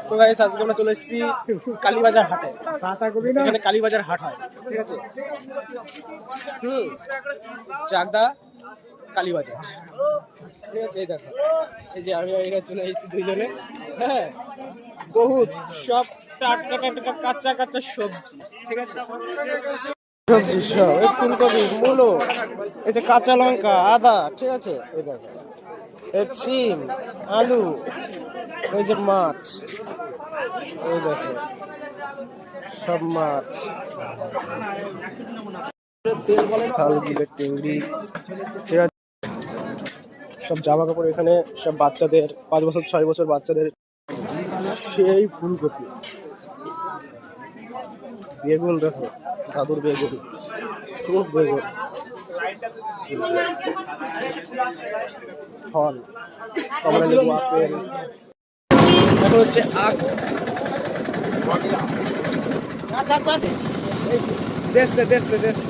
তো গাইস আজকে আমরা চলে এসেছি কালীবাজার হাটে। এখানে কালীবাজার হাট হয়, ঠিক আছে? চাকদা কালীবাজার, ঠিক আছে? এই দেখো, এই যে আমি এখানে চলে এসেছি দুইজনে। হ্যাঁ, বহুত সব টাটকা টাটকা কাঁচা কাঁচা সবজি, ঠিক আছে? সবজি সব, এই ফুলকপি, মূলো, এই যে কাঁচা লঙ্কা, আদা, ঠিক আছে? এই দেখো, এই সিম, আলু, ওই যে মাছ, এই দেখো সব মাছ, শালগুলের চিংড়ি, ঠিক আছে? সব জামা কাপড় এখানে, সব বাচ্চাদের 5 বছর 6 বছর বাচ্চাদের। সেই ফুলকপি, বেগুন দেখো, দাদুর বেগুন, খুব বেগুন, ফল, কমলা লেবু, আপেল, এখন হচ্ছে আখ। দেখছে দেখছে দেখছে